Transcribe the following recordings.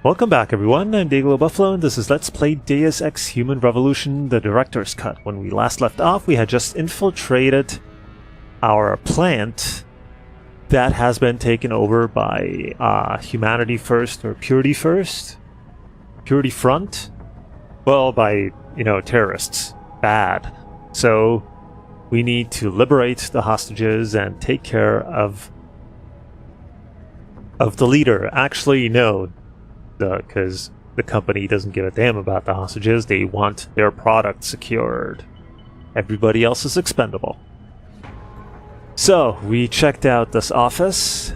Welcome back everyone, I'm Day-Glo Buffalo and this is Let's Play Deus Ex Human Revolution, the Director's Cut. When we last left off, we had just infiltrated our plant that has been taken over by Humanity First, or Purity First? Purity Front? Well, by, terrorists. Bad. So, we need to liberate the hostages and take care of the leader. Actually, no. Because the company doesn't give a damn about the hostages. They want their product secured. Everybody else is expendable. So, we checked out this office.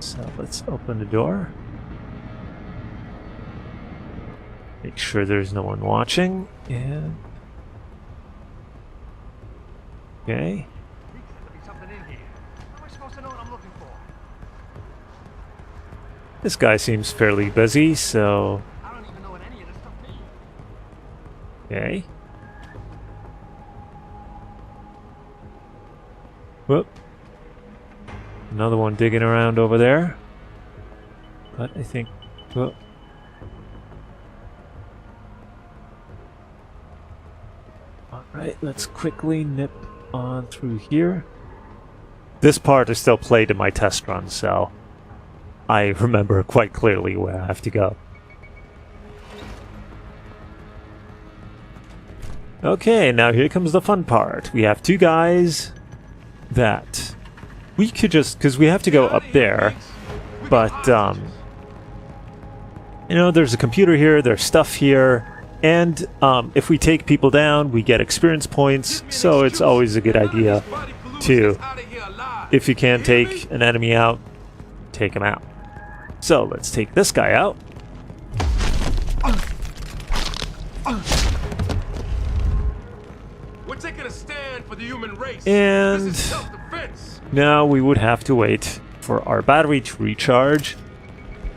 So, let's open the door. Make sure there's no one watching. And... okay. This guy seems fairly busy, so... I don't even know what any of this stuff means. okay. Whoop. Another one digging around over there. But I think... whoop. Alright, let's quickly nip on through here. This part is still played in my test run, so... I remember quite clearly where I have to go. Okay, now here comes the fun part. We have two guys that we could just... because we have to go up there, but, there's a computer here, there's stuff here, and if we take people down, we get experience points, so it's always a good idea to, if you can take an enemy out, take him out. So, let's take this guy out. We're taking a stand for the human race. And this is self-defense. now we would have to wait for our battery to recharge,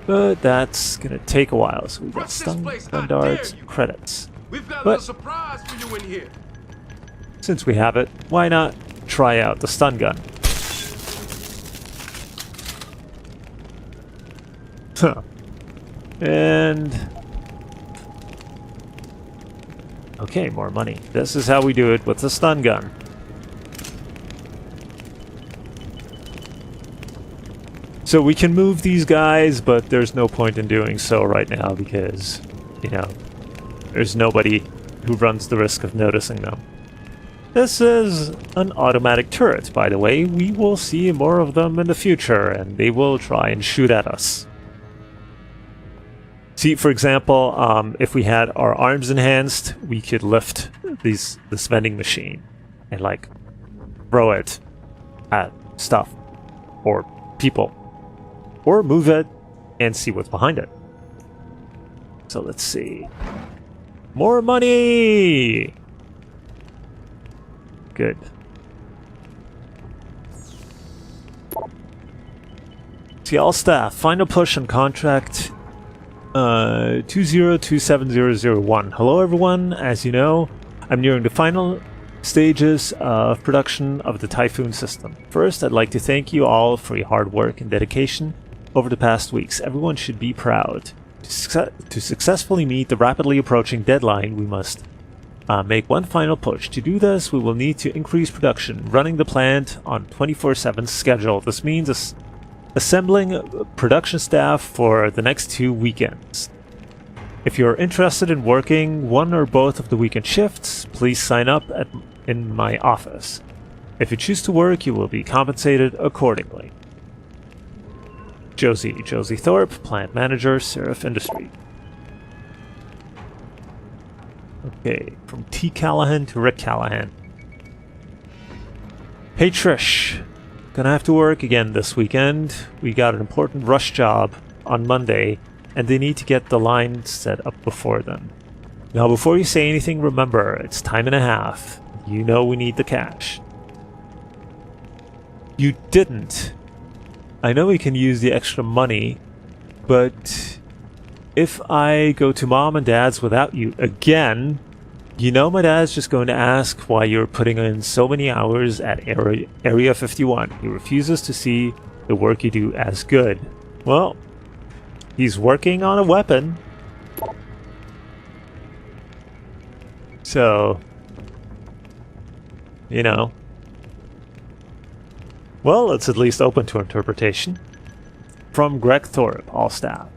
but that's gonna take a while. So we've got stun darts, credits. We've got But a surprise for you in here. since we have it, why not try out the stun gun? Huh. And... okay, more money. This is how we do it with the stun gun. So we can move these guys, but there's no point in doing so right now because, there's nobody who runs the risk of noticing them. This is an automatic turret, by the way. We will see more of them in the future, and they will try and shoot at us. See, for example, if we had our arms enhanced, we could lift this vending machine and, throw it at stuff or people. Or move it and see what's behind it. So let's see. More money! Good. See, all staff, final push on contract 20270001. Hello everyone, as you know, I'm nearing the final stages of production of the Typhoon system. First, I'd like to thank you all for your hard work and dedication over the past weeks. Everyone should be proud. To successfully meet the rapidly approaching deadline, we must make one final push. To do this, we will need to increase production, running the plant on 24/7 schedule. This means assembling production staff for the next 2 weekends. If you're interested in working one or both of the weekend shifts, please sign up in my office. If you choose to work, you will be compensated accordingly. Josie Thorpe, Plant Manager, Seraph Industry. Okay, from T. Callahan to Rick Callahan. Hey Trish. Gonna have to work again this weekend. We got an important rush job on Monday, and they need to get the line set up before then. Now, before you say anything, remember, it's time and a half. You know we need the cash. You didn't. I know we can use the extra money, but if I go to Mom and Dad's without you again, my dad's just going to ask why you're putting in so many hours at Area 51. He refuses to see the work you do as good. Well, He's working on a weapon. So, you know. Well, it's at least open to interpretation. From Greg Thorpe, all staff.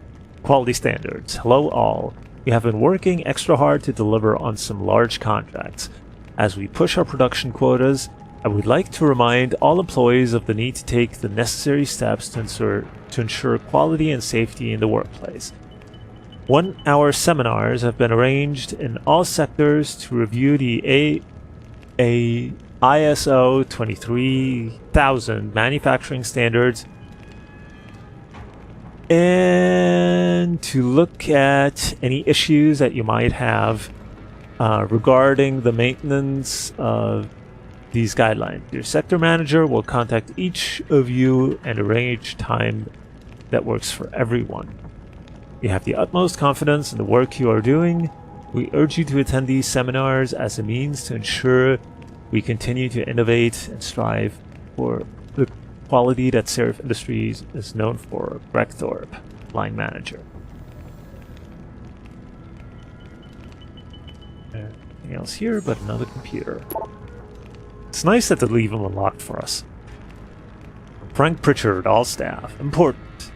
Quality standards. Hello all. We have been working extra hard to deliver on some large contracts. As we push our production quotas, I would like to remind all employees of the need to take the necessary steps to ensure quality and safety in the workplace. 1-hour seminars have been arranged in all sectors to review the ISO 23000 manufacturing standards and to look at any issues that you might have regarding the maintenance of these guidelines. Your sector manager will contact each of you and arrange time that works for everyone. We have the utmost confidence in the work you are doing. We urge you to attend these seminars as a means to ensure we continue to innovate and strive for the quality that Serif Industries is known for. Greg Thorpe, line manager. Anything else here but another computer. It's nice that they leave them unlocked for us. Frank Pritchard, all staff. Important.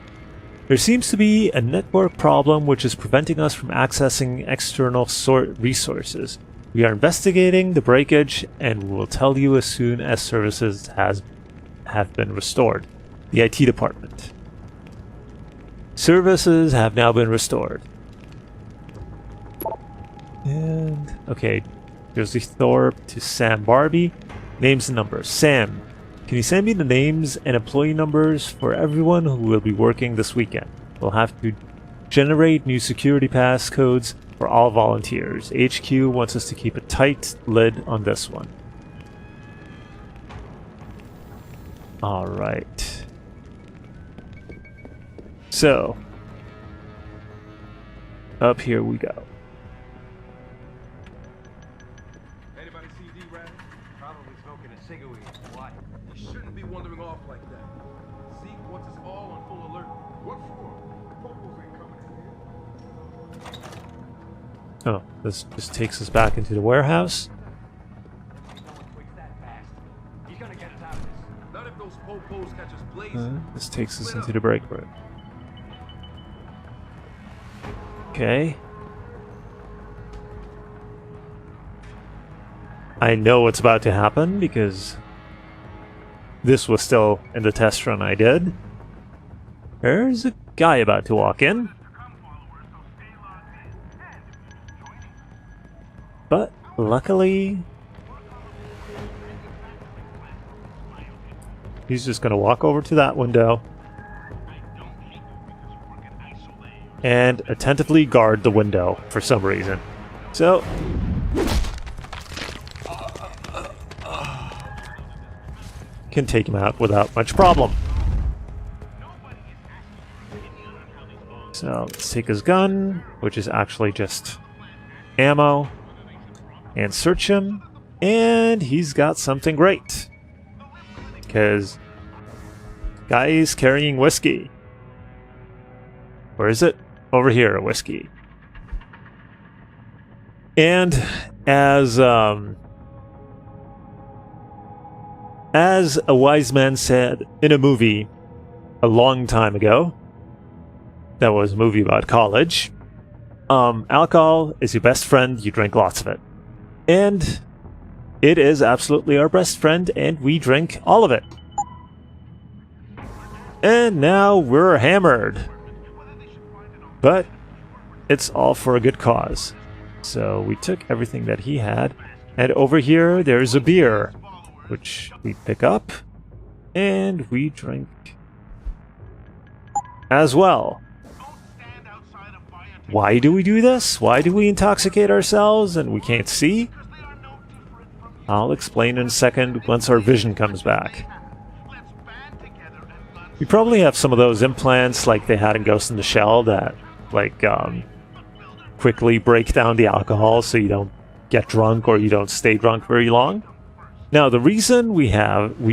There seems to be a network problem which is preventing us from accessing external resources. We are investigating the breakage and we will tell you as soon as services have been restored. The IT department. Services have now been restored. And, okay, Josie Thorpe to Sam Barbie. Names and numbers. Sam, can you send me the names and employee numbers for everyone who will be working this weekend? We'll have to generate new security pass codes for all volunteers. HQ wants us to keep a tight lid on this one. Alright. So, up here we go. Anybody see D-Rat? Probably smoking a cigarette. Why? You shouldn't be wandering off like that. Zeke wants us all on full alert. What for? Popos ain't coming in here. Oh, this just takes us back into the warehouse. He's gonna get us out of this. Not if those popos catch us blazing. This takes us into the break room. Okay. I know what's about to happen because this was still in the test run I did. There's a guy about to walk in. But luckily, he's just going to walk over to that window and attentively guard the window for some reason. So, can take him out without much problem. So, let's take his gun, which is actually just ammo, and search him, and he's got something great. Because guy's carrying whiskey. Where is it? Over here, whiskey. And as a wise man said in a movie a long time ago, that was a movie about college, alcohol is your best friend, you drink lots of it. And it is absolutely our best friend, and we drink all of it. And now we're hammered. But it's all for a good cause. So we took everything that he had, and over here there's a beer, which we pick up, and we drink as well. Why do we do this? Why do we intoxicate ourselves and we can't see? I'll explain in a second once our vision comes back. We probably have some of those implants like they had in Ghost in the Shell that quickly break down the alcohol so you don't get drunk or you don't stay drunk very long. Now, the reason we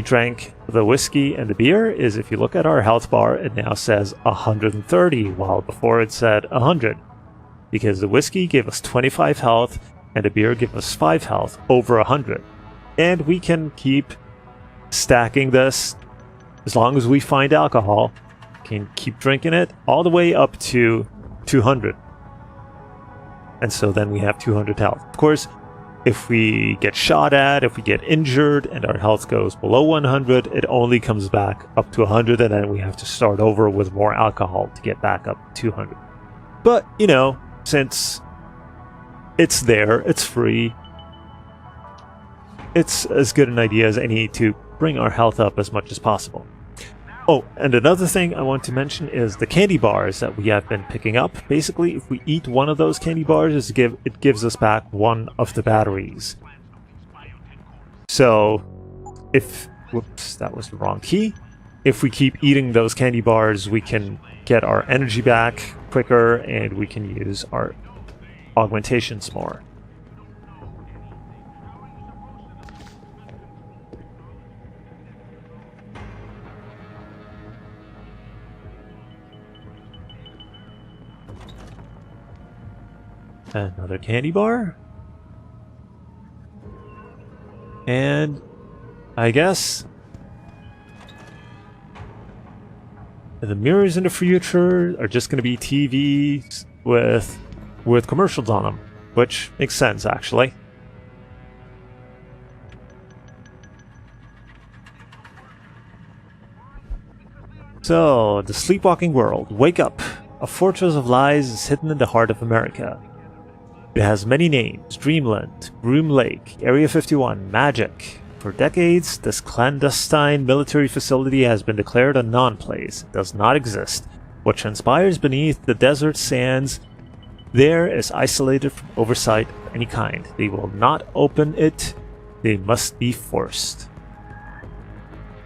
drank the whiskey and the beer is if you look at our health bar, it now says 130, while before it said 100. Because the whiskey gave us 25 health and the beer gave us 5 health, over 100. And we can keep stacking this as long as we find alcohol. Can keep drinking it all the way up to 200. And so then we have 200 health. Of course, if we get shot at, if we get injured, and our health goes below 100, it only comes back up to 100, and then we have to start over with more alcohol to get back up to 200. But, you know, since it's there, it's free, it's as good an idea as any to bring our health up as much as possible. Oh, and another thing I want to mention is the candy bars that we have been picking up. Basically, if we eat one of those candy bars, it gives us back one of the batteries. So, whoops, that was the wrong key. If we keep eating those candy bars, we can get our energy back quicker, and we can use our augmentations more. Another candy bar. And I guess the mirrors in the future are just going to be TVs with commercials on them, which makes sense actually. So, the sleepwalking world. Wake up. A fortress of lies is hidden in the heart of America. It has many names: Dreamland, Groom Lake, Area 51, Magic. For decades, this clandestine military facility has been declared a non-place. It does not exist. What transpires beneath the desert sands there is isolated from oversight of any kind. They will not open it. They must be forced.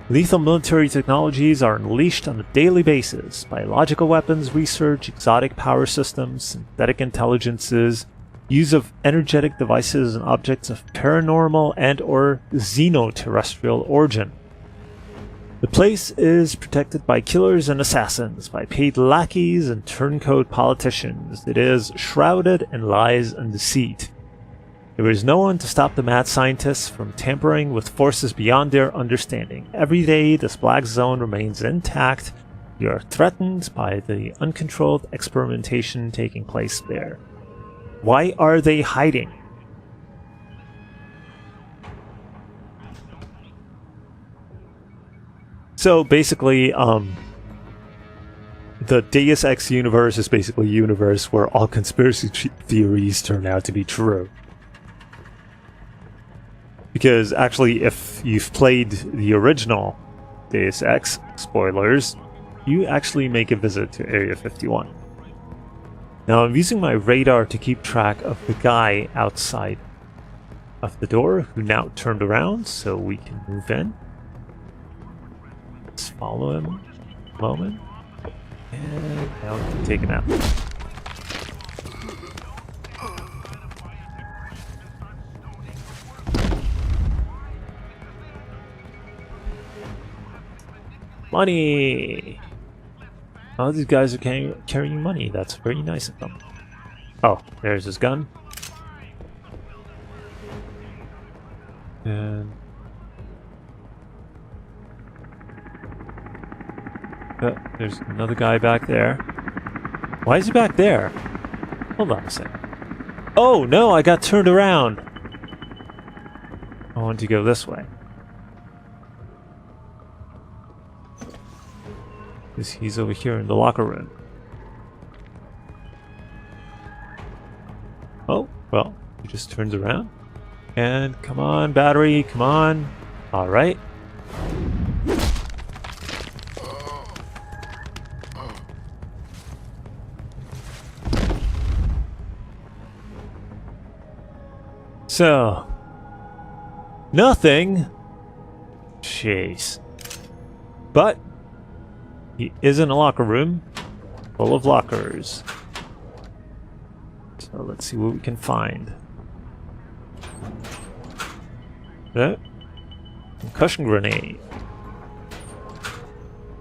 Lethal military technologies are unleashed on a daily basis. Biological weapons research, exotic power systems, synthetic intelligences, use of energetic devices and objects of paranormal and or xenoterrestrial origin. The place is protected by killers and assassins, by paid lackeys and turncoat politicians. It is shrouded in lies and deceit. There is no one to stop the mad scientists from tampering with forces beyond their understanding. Every day, this black zone remains intact. We are threatened by the uncontrolled experimentation taking place there. Why are they hiding? So basically, the Deus Ex universe is basically a universe where all conspiracy theories turn out to be true. Because actually, if you've played the original Deus Ex, spoilers, you actually make a visit to Area 51. Now I'm using my radar to keep track of the guy outside of the door who now turned around, so we can move in. Let's follow him a moment. And now we can take him out. Money! Oh, these guys are carrying money. That's very nice of them. Oh, there's his gun. And... there's another guy back there. Why is he back there? Hold on a second. Oh, no, I got turned around. I want to go this way. Because he's over here in the locker room. Oh, well, he just turns around. And come on, battery, come on. Alright. So, nothing. Jeez. But he is in a locker room full of lockers. So let's see what we can find. Concussion grenade.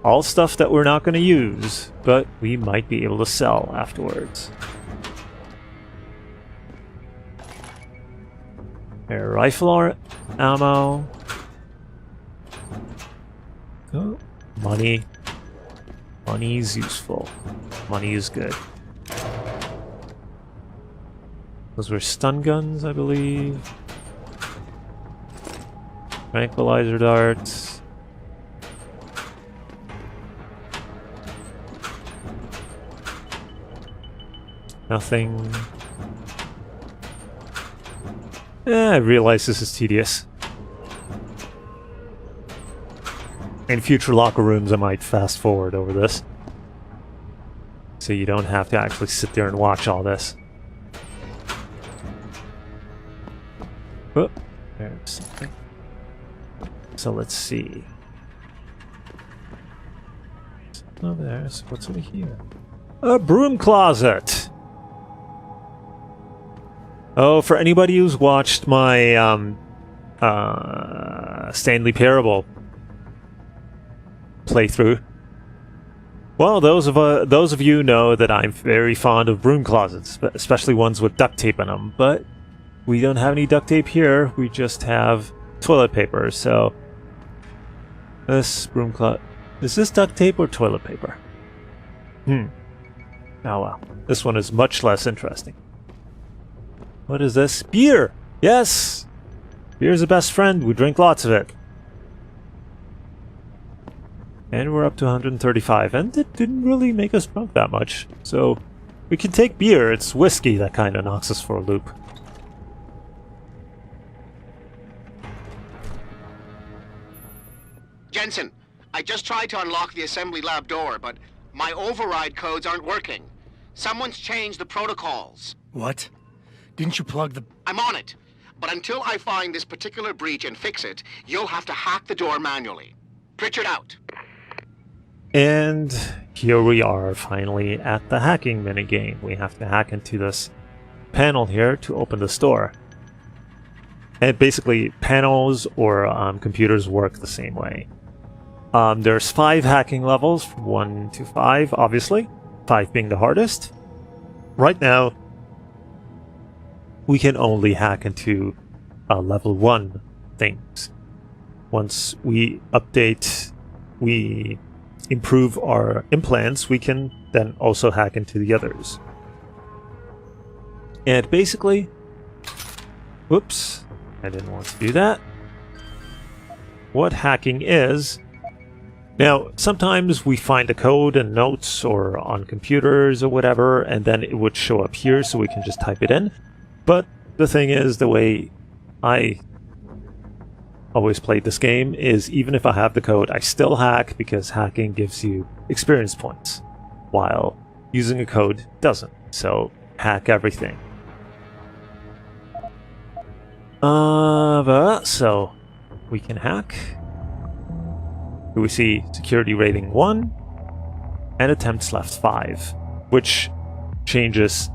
All stuff that we're not going to use, but we might be able to sell afterwards. Air rifle ammo. Oh, money. Money is useful. Money is good. Those were stun guns, I believe. Tranquilizer darts. Nothing. I realize this is tedious. In future locker rooms, I might fast forward over this. So you don't have to actually sit there and watch all this. Oh, there's something. So let's see. Oh, there's what's over here. A broom closet. Oh, for anybody who's watched my Stanley Parable playthrough, well, those of you know that I'm very fond of broom closets, especially ones with duct tape in them. But we don't have any duct tape here. We just have toilet paper. So this broom closet, is this duct tape or toilet paper? Oh well, this one is much less interesting. What is this? Beer! Yes! Beer's the best friend. We drink lots of it. And we're up to 135. And it didn't really make us drunk that much. So we can take beer. It's whiskey that kind of knocks us for a loop. Jensen, I just tried to unlock the assembly lab door, but my override codes aren't working. Someone's changed the protocols. What? Didn't you plug the... I'm on it. But until I find this particular breach and fix it, you'll have to hack the door manually. Pritchard out. And here we are, finally, at the hacking minigame. We have to hack into this panel here to open this door. And basically, panels or computers work the same way. There's 5 hacking levels, from 1 to 5, obviously. 5 being the hardest. Right now, we can only hack into level 1 things. Once we update, we improve our implants, we can then also hack into the others. And basically, whoops, I didn't want to do that. What hacking is, now sometimes we find a code in notes or on computers or whatever, and then it would show up here so we can just type it in. But the thing is, the way I always played this game is even if I have the code, I still hack because hacking gives you experience points, while using a code doesn't. So hack everything. So we can hack. Here we see security rating 1 and attempts left 5, which changes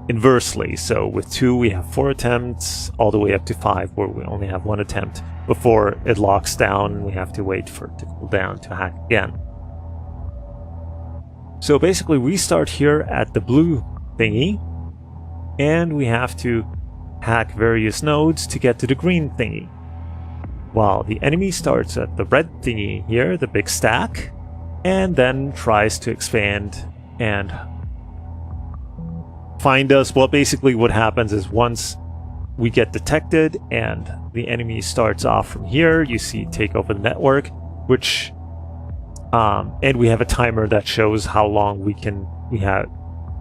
inversely. So with 2 we have 4 attempts, all the way up to 5 where we only have 1 attempt before it locks down. We have to wait for it to cool down to hack again. So basically we start here at the blue thingy, and we have to hack various nodes to get to the green thingy, while the enemy starts at the red thingy here, the big stack, and then tries to expand and find us. Well, basically what happens is once we get detected and the enemy starts off from here, you see take over the network, which and we have a timer that shows how long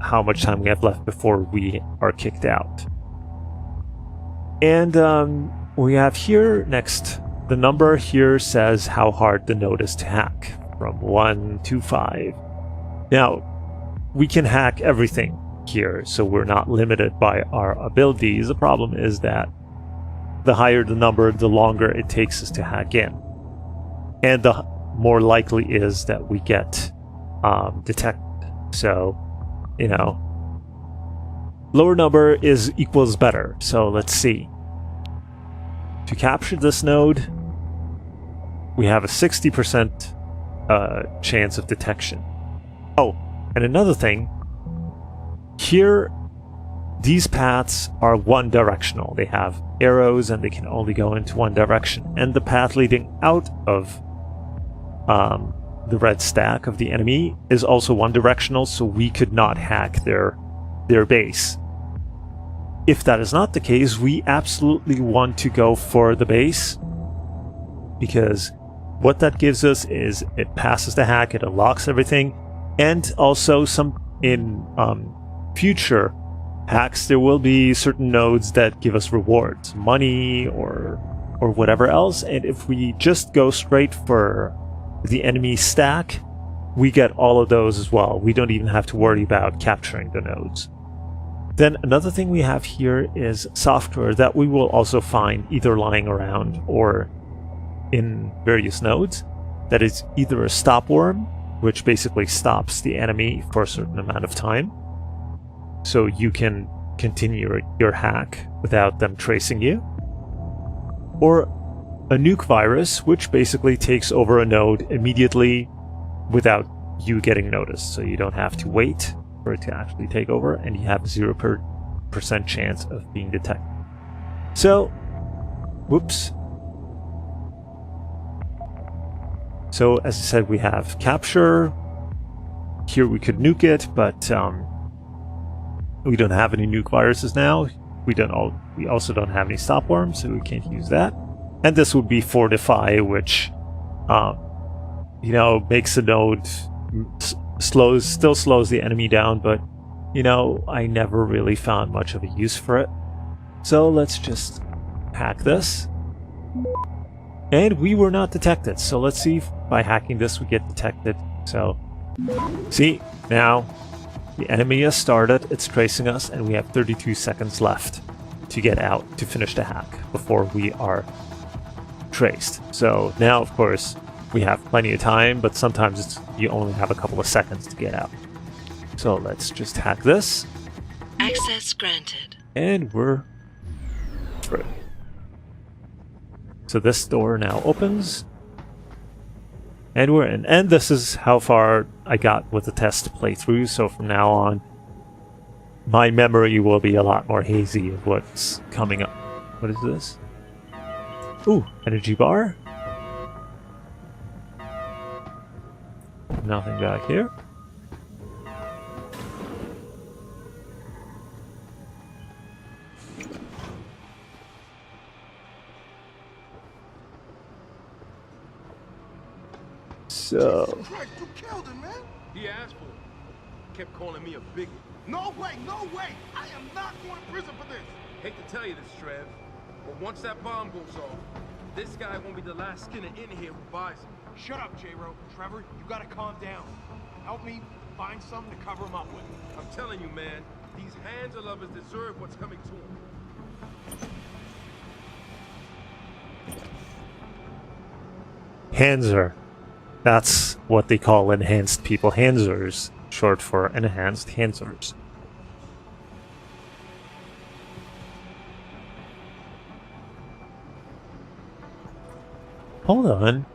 how much time we have left before we are kicked out. And we have here next, the number here says how hard the node is to hack, from 1 to 5. Now we can hack everything here, so we're not limited by our abilities. The problem is that the higher the number, the longer it takes us to hack in, and the more likely is that we get detected. So, you know, lower number equals better. So let's see. To capture this node, we have a 60% chance of detection. Oh, and another thing, here, these paths are one directional. They have arrows and they can only go into one direction. And the path leading out of the red stack of the enemy is also one directional, so we could not hack their base. If that is not the case, we absolutely want to go for the base, because what that gives us is it passes the hack, it unlocks everything, and also in future hacks there will be certain nodes that give us rewards, money or whatever else, and if we just go straight for the enemy stack, we get all of those as well. We don't even have to worry about capturing the nodes. Then another thing we have here is software that we will also find either lying around or in various nodes. That is either a stop worm, which basically stops the enemy for a certain amount of time, so you can continue your hack without them tracing you, or a nuke virus, which basically takes over a node immediately without you getting noticed, so you don't have to wait for it to actually take over, and you have 0% chance of being detected. So, whoops. So, as I said, we have capture. Here we could nuke it, but we don't have any nuke viruses now. We also don't have any stop worms, so we can't use that. And this would be fortify, which makes a node still slows the enemy down, but I never really found much of a use for it. So let's just hack this. And we were not detected, so let's see if by hacking this we get detected. So, see, now the enemy has started, it's tracing us, and we have 32 seconds left to get out, to finish the hack, before we are traced. So now, of course, we have plenty of time, but sometimes you only have a couple of seconds to get out. So let's just hack this. Access granted. And we're through. So this door now opens. And we're in. And this is how far I got with the test playthrough, so from now on, my memory will be a lot more hazy of what's coming up. What is this? Ooh, energy bar. Nothing back here. So... Christ, you killed him, man. He asked for it. Kept calling me a bigot. No way, no way. I am not going to prison for this. Hate to tell you this, Trev, but once that bomb goes off, this guy won't be the last skinner in here who buys him. Shut up, J-Ro. Trevor, you gotta calm down. Help me find something to cover him up with. I'm telling you, man, these hands of lovers deserve what's coming to them. Hanser. That's what they call enhanced people. Hansers, short for enhanced Hansers. Hold on.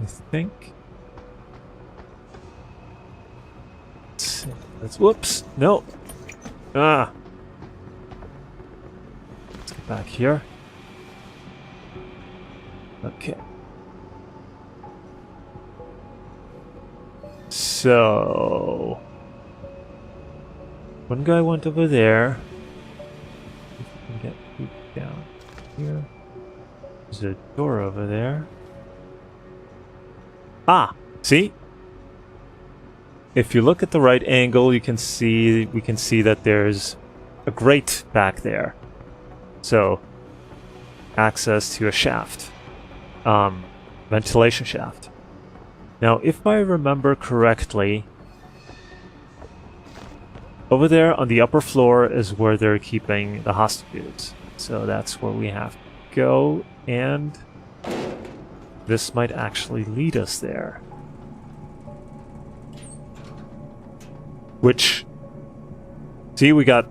I think... Let's see. Whoops! No! Ah! Let's get back here. Okay. So... one guy went over there. If we can get down here. There's a door over there. Ah! See? If you look at the right angle, we can see that there's a grate back there. So, access to a shaft. Ventilation shaft. Now, if I remember correctly, over there on the upper floor is where they're keeping the hostages. So that's where we have to go, and this might actually lead us there. Which, see, we got,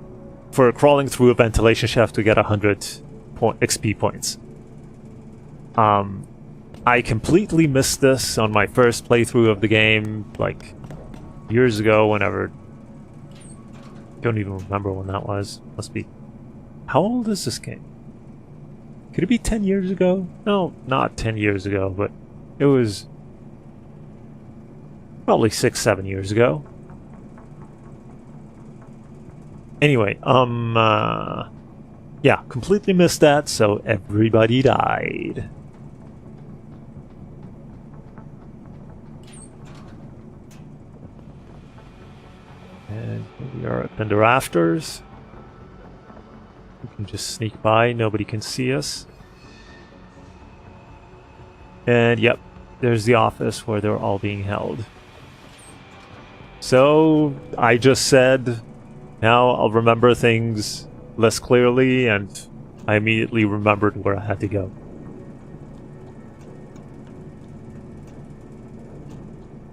for crawling through a ventilation shaft, we get 100 XP points. I completely missed this on my first playthrough of the game, like, years ago, whenever. Don't even remember when that was. Must be. How old is this game? Could it be 10 years ago? No, not 10 years ago, but it was probably 6, 7 years ago. Anyway, yeah, completely missed that, so everybody died. And we are up in the rafters. We can just sneak by, nobody can see us. And yep, there's the office where they're all being held. So, I just said, now I'll remember things less clearly, and I immediately remembered where I had to go.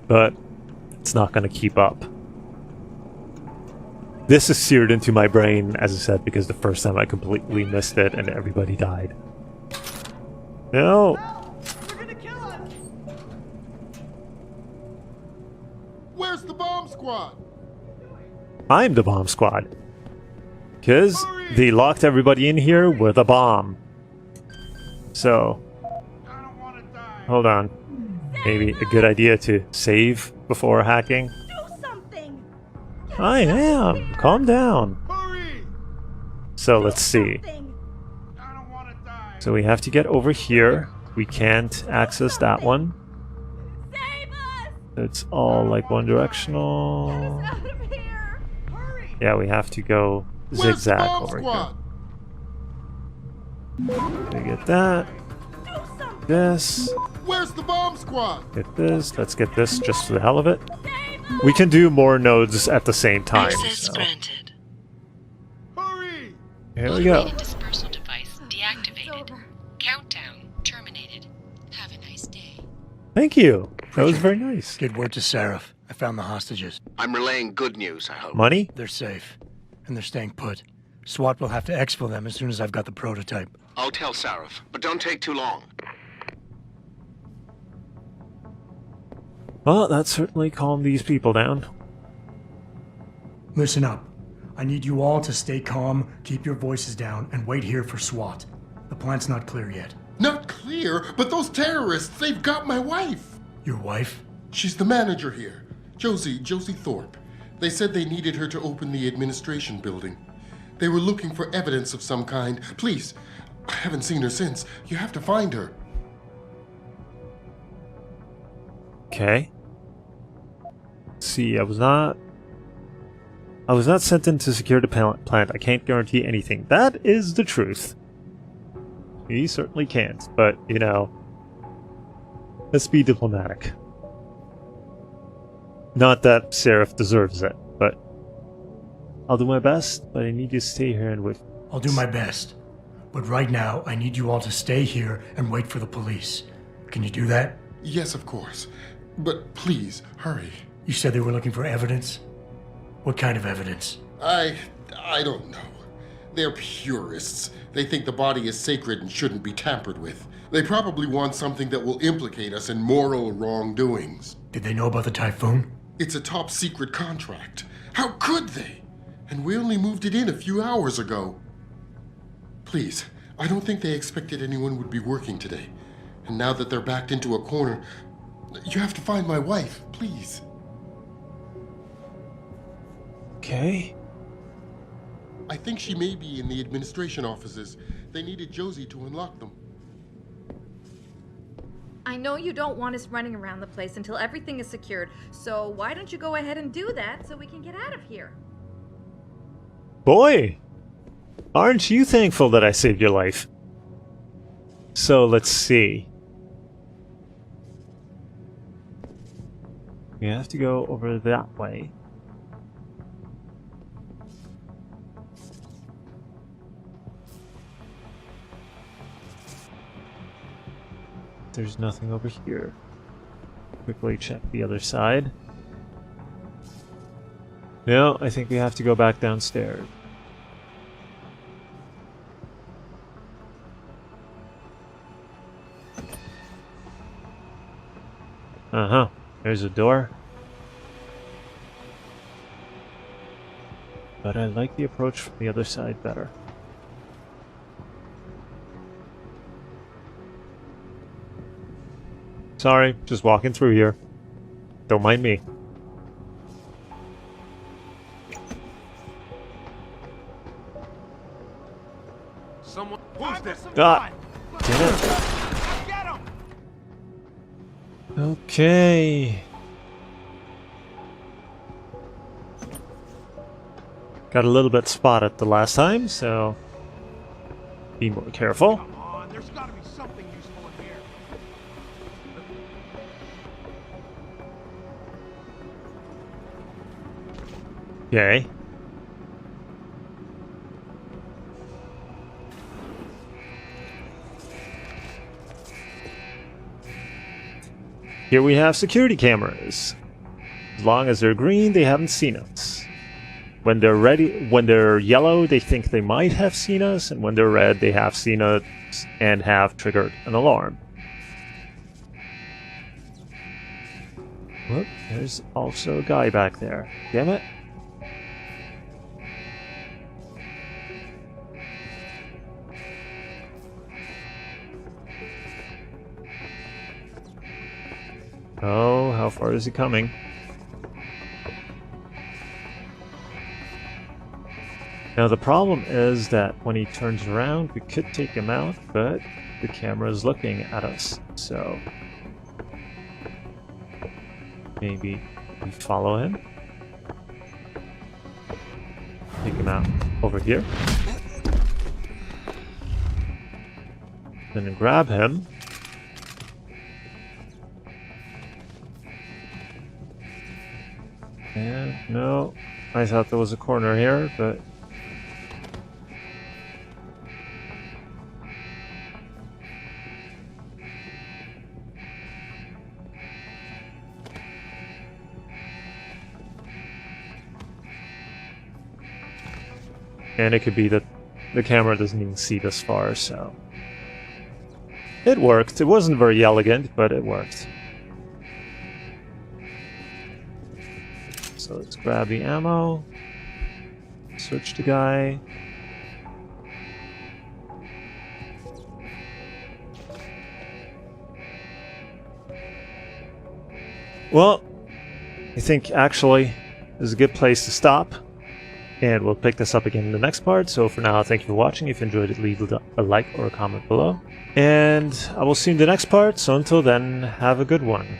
But it's not going to keep up. This is seared into my brain, as I said, because the first time I completely missed it and everybody died. No! They're gonna kill us! Where's the bomb squad? I'm the bomb squad. Because they locked everybody in here with a bomb. So, I don't wanna die. hold on. Maybe a good idea to save before hacking. Do something! I am. Calm down. Hurry! So let's see. Something. I don't wanna die. So we have to get over here. We can't access that one. Save us! It's all like one directional. Out of here! Hurry! Yeah, we have to go Where's the zigzag bomb over squad? here. We get that. Do something! This. Where's the bomb squad? Get this. Let's get this just for the hell of it. Save us! We can do more nodes at the same time. Access So. granted. Hurry! Here we go. Automated dispersal device It's deactivated. over. Countdown terminated. Have a nice day. Thank you. That was very nice. Get word to Seraph. I found the hostages. I'm relaying good news, I hope. Money? They're safe. And they're staying put. SWAT will have to exfil them as soon as I've got the prototype. I'll tell Sarif, but don't take too long. Well, that certainly calmed these people down. Listen up. I need you all to stay calm, keep your voices down, and wait here for SWAT. The plant's not clear yet. Not clear, but those terrorists, they've got my wife. Your wife? She's the manager here. Josie Thorpe. They said they needed her to open the administration building. They were looking for evidence of some kind. Please, I haven't seen her since. You have to find her. Okay. Let's see, I was not sent in to secure the plant. I can't guarantee anything. That is the truth. We certainly can't, but, you know, let's be diplomatic. Not that Seraph deserves it, but I'll do my best, but I need you to stay here and wait. I'll do my best. But right now, I need you all to stay here and wait for the police. Can you do that? Yes, of course. But please, hurry. You said they were looking for evidence? What kind of evidence? I don't know. They're purists. They think the body is sacred and shouldn't be tampered with. They probably want something that will implicate us in moral wrongdoings. Did they know about the typhoon? It's a top secret contract. How could they? And we only moved it in a few hours ago. Please, I don't think they expected anyone would be working today. And now that they're backed into a corner, you have to find my wife, please. Okay. I think she may be in the administration offices. They needed Josie to unlock them. I know you don't want us running around the place until everything is secured, so why don't you go ahead and do that so we can get out of here? Boy, aren't you thankful that I saved your life? So let's see. We have to go over that way. There's nothing over here. Quickly check the other side. No, I think we have to go back downstairs. Uh-huh. There's a door. But I like the approach from the other side better. Sorry, just walking through here. Don't mind me. Someone. Who's this? Ah! Damn it. Get him! Okay. Got a little bit spotted the last time, so be more careful. Come on, there's gotta be something useful in here. Okay. Here we have security cameras. As long as they're green, they haven't seen us. When they're yellow, they think they might have seen us, and when they're red, they have seen us and have triggered an alarm. Whoop, there's also a guy back there. Damn it. Oh, how far is he coming? Now the problem is that when he turns around, we could take him out, but the camera is looking at us, so maybe we follow him. Take him out over here. Then grab him. And no, I thought there was a corner here, but and it could be that the camera doesn't even see this far, so it worked. It wasn't very elegant, but it worked. So let's grab the ammo, switch to guy. Well, I think actually this is a good place to stop, and we'll pick this up again in the next part. So for now, thank you for watching. If you enjoyed it, leave a like or a comment below, and I will see you in the next part. So until then, have a good one.